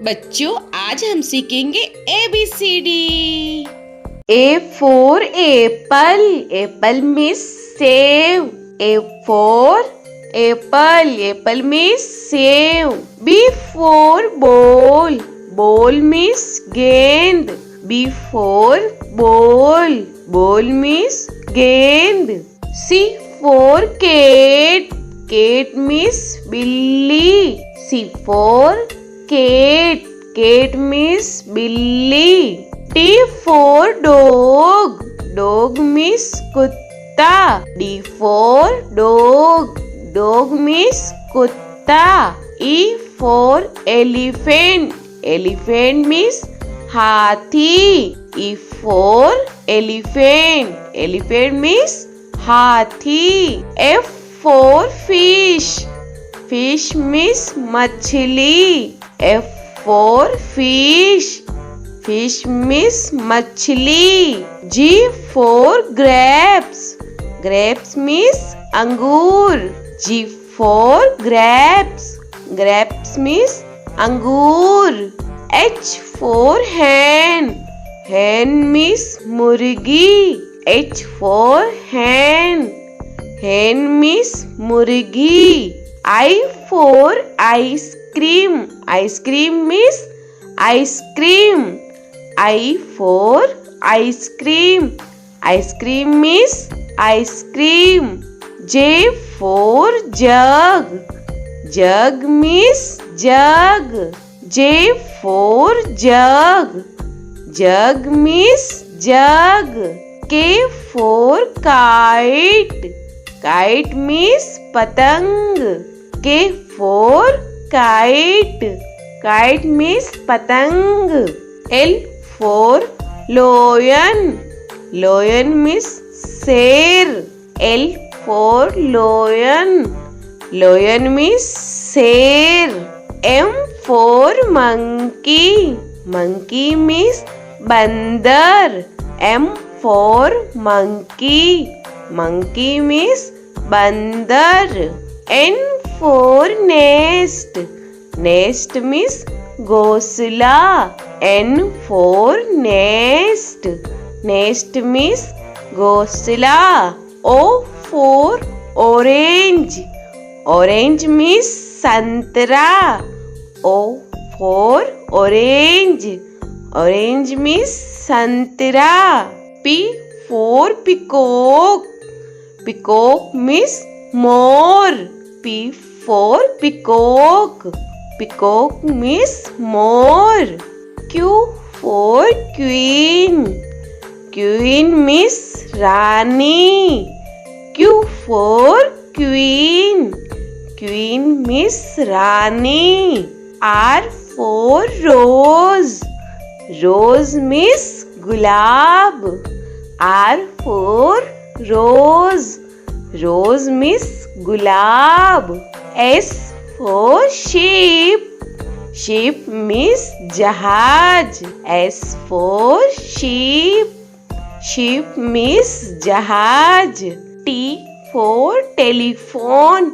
बच्चों आज हम सीखेंगे ABCD। A for apple. Apple means save. A for apple. Apple means save. B for ball. Ball means gend. B for ball. Ball means gend. C for cat. Cat means billy. C for cat. Cat means billy. D for dog. Dog means kutta. D for dog. Dog means kutta. E for elephant. Elephant means hathi. E for elephant. Elephant means hathi. F for fish. Fish means machli. F for fish. Fish means machli. G for grapes. Grapes means angur. G for grapes. Grapes means angur. H for hen. Hen means murgi. H for hen. Hen means murgi. I for ice cream. Ice cream means ice cream. I for ice cream. Ice cream means ice cream. J for jug. Jug means jug. J for jug. Jug means jug. K for kite. Kite means patang. K for kite. Kite means patang. L for lion. Lion means sher. L for lion. Lion means sher. M for monkey. Monkey means bandar. M for monkey. Monkey means bandar. N for nest. Nest means ghosla. N for nest. Nest means ghosla. O for orange. Orange means santra. O for orange. Orange means santra. P for peacock. Peacock means more. P for peacock. Peacock means more. Q for queen. Queen means Rani. Q for queen. Queen means Rani. R for rose. Rose means gulab. R for rose. Rose means gulab. S for sheep. Sheep means jahaj. S for sheep. Sheep means jahaj. T for telephone.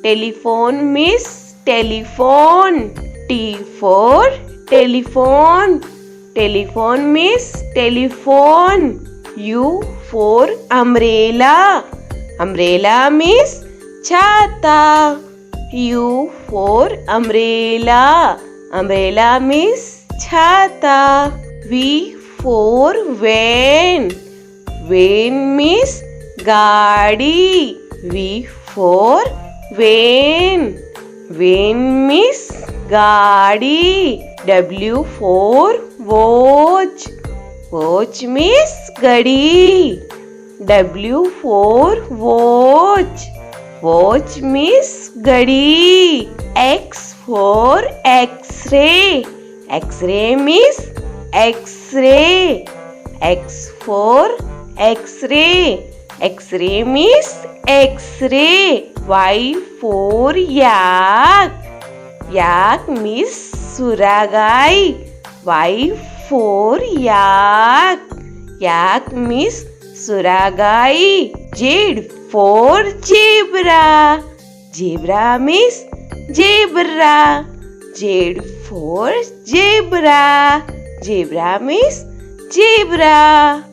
Telephone means telephone. T for telephone. Telephone means telephone. U for umbrella. Umbrella means chhata. U for umbrella. Umbrella means chhata. V for van. Van means gaadi. V for van. Van means gaadi. W for watch. Watch means gadi. W for watch. Watch means gadi. X for X-ray. X-ray means X-ray. X for X-ray. X-ray means X-ray. Y for yak. Yak means suragai. Y for yak. Yak means suragai. Z for zebra. Zebra means zebra. Z for zebra. Zebra means zebra.